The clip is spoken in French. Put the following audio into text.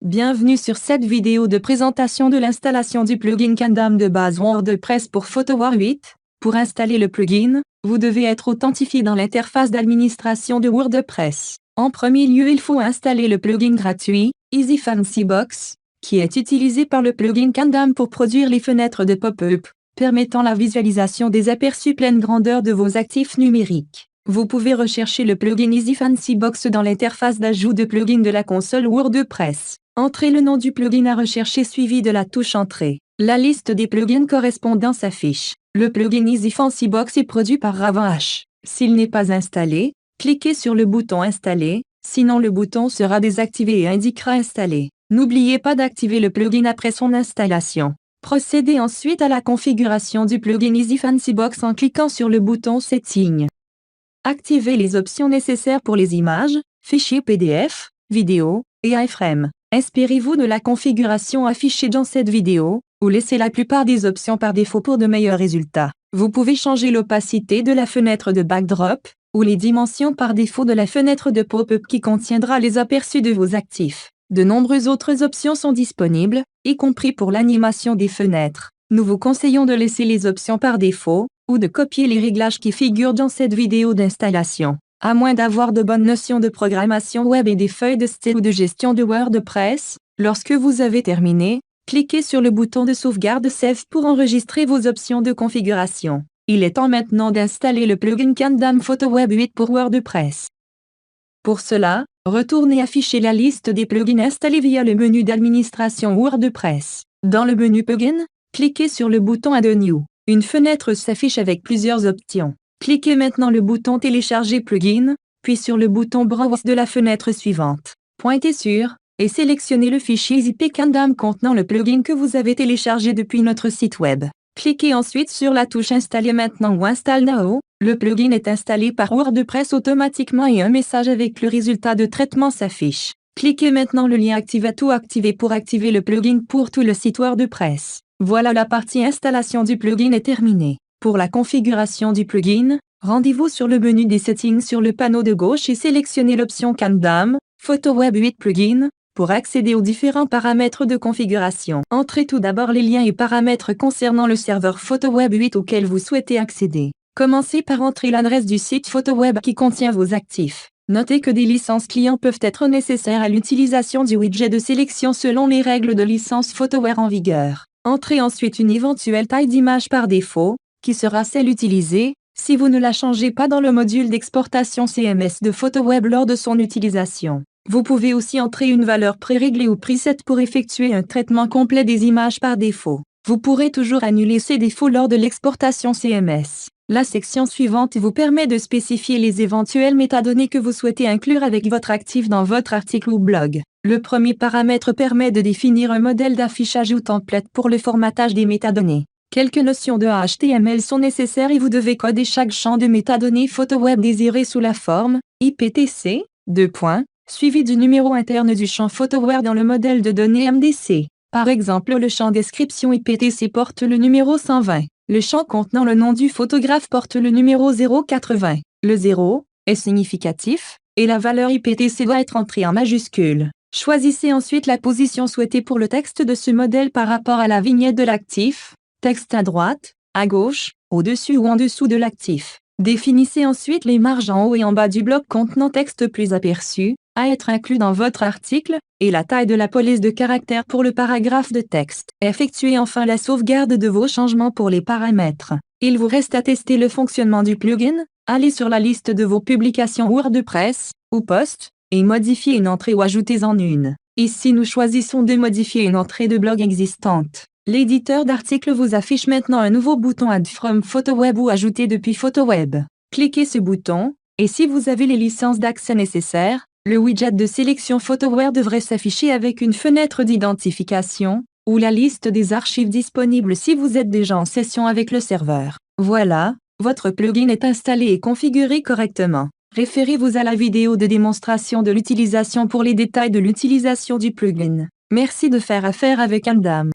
Bienvenue sur cette vidéo de présentation de l'installation du plugin Candam de base WordPress pour PhotoWare 8. Pour installer le plugin, vous devez être authentifié dans l'interface d'administration de WordPress. En premier lieu, il faut installer le plugin gratuit, Easy Fancy Box, qui est utilisé par le plugin Candam pour produire les fenêtres de pop-up, permettant la visualisation des aperçus pleine grandeur de vos actifs numériques. Vous pouvez rechercher le plugin Easy Fancy Box dans l'interface d'ajout de plugin de la console WordPress. Entrez le nom du plugin à rechercher suivi de la touche Entrée. La liste des plugins correspondants s'affiche. Le plugin Easy Fancy Box est produit par Raven H. S'il n'est pas installé, cliquez sur le bouton Installer, sinon le bouton sera désactivé et indiquera Installer. N'oubliez pas d'activer le plugin après son installation. Procédez ensuite à la configuration du plugin Easy Fancy Box en cliquant sur le bouton Settings. Activez les options nécessaires pour les images, fichiers PDF, vidéos et iframe. Inspirez-vous de la configuration affichée dans cette vidéo, ou laissez la plupart des options par défaut pour de meilleurs résultats. Vous pouvez changer l'opacité de la fenêtre de backdrop, ou les dimensions par défaut de la fenêtre de pop-up qui contiendra les aperçus de vos actifs. De nombreuses autres options sont disponibles, y compris pour l'animation des fenêtres. Nous vous conseillons de laisser les options par défaut, ou de copier les réglages qui figurent dans cette vidéo d'installation. À moins d'avoir de bonnes notions de programmation web et des feuilles de style ou de gestion de WordPress, lorsque vous avez terminé, cliquez sur le bouton de sauvegarde Save pour enregistrer vos options de configuration. Il est temps maintenant d'installer le plugin Candam PhotoWare 8 pour WordPress. Pour cela, retournez afficher la liste des plugins installés via le menu d'administration WordPress. Dans le menu Plugins, cliquez sur le bouton Add a New. Une fenêtre s'affiche avec plusieurs options. Cliquez maintenant le bouton Télécharger plugin, puis sur le bouton Browse de la fenêtre suivante. Pointez sur, et sélectionnez le fichier zip Candam contenant le plugin que vous avez téléchargé depuis notre site web. Cliquez ensuite sur la touche Installer maintenant ou Install Now. Le plugin est installé par WordPress automatiquement et un message avec le résultat de traitement s'affiche. Cliquez maintenant le lien Activate ou Activer pour activer le plugin pour tout le site WordPress. Voilà, la partie installation du plugin est terminée. Pour la configuration du plugin, rendez-vous sur le menu des settings sur le panneau de gauche et sélectionnez l'option Candam, PhotoWare 8 Plugin, pour accéder aux différents paramètres de configuration. Entrez tout d'abord les liens et paramètres concernant le serveur PhotoWare 8 auquel vous souhaitez accéder. Commencez par entrer l'adresse du site PhotoWare qui contient vos actifs. Notez que des licences clients peuvent être nécessaires à l'utilisation du widget de sélection selon les règles de licence PhotoWare en vigueur. Entrez ensuite une éventuelle taille d'image par défaut, qui sera celle utilisée, si vous ne la changez pas dans le module d'exportation CMS de PhotoWare lors de son utilisation. Vous pouvez aussi entrer une valeur préréglée ou preset pour effectuer un traitement complet des images par défaut. Vous pourrez toujours annuler ces défauts lors de l'exportation CMS. La section suivante vous permet de spécifier les éventuelles métadonnées que vous souhaitez inclure avec votre actif dans votre article ou blog. Le premier paramètre permet de définir un modèle d'affichage ou template pour le formatage des métadonnées. Quelques notions de HTML sont nécessaires et vous devez coder chaque champ de métadonnées PhotoWare désiré sous la forme IPTC, suivi du numéro interne du champ PhotoWare dans le modèle de données MDC. Par exemple, le champ description IPTC porte le numéro 120. Le champ contenant le nom du photographe porte le numéro 080. Le 0 est significatif, et la valeur IPTC doit être entrée en majuscule. Choisissez ensuite la position souhaitée pour le texte de ce modèle par rapport à la vignette de l'actif. Texte à droite, à gauche, au-dessus ou en dessous de l'actif. Définissez ensuite les marges en haut et en bas du bloc contenant texte plus aperçu, à être inclus dans votre article, et la taille de la police de caractères pour le paragraphe de texte. Effectuez enfin la sauvegarde de vos changements pour les paramètres. Il vous reste à tester le fonctionnement du plugin. Allez sur la liste de vos publications WordPress, ou posts, et modifiez une entrée ou ajoutez-en une. Ici nous choisissons de modifier une entrée de blog existante. L'éditeur d'articles vous affiche maintenant un nouveau bouton Add from PhotoWeb ou Ajouter depuis PhotoWeb. Cliquez ce bouton, et si vous avez les licences d'accès nécessaires, le widget de sélection PhotoWare devrait s'afficher avec une fenêtre d'identification, ou la liste des archives disponibles si vous êtes déjà en session avec le serveur. Voilà, votre plugin est installé et configuré correctement. Référez-vous à la vidéo de démonstration de l'utilisation pour les détails de l'utilisation du plugin. Merci de faire affaire avec Candam.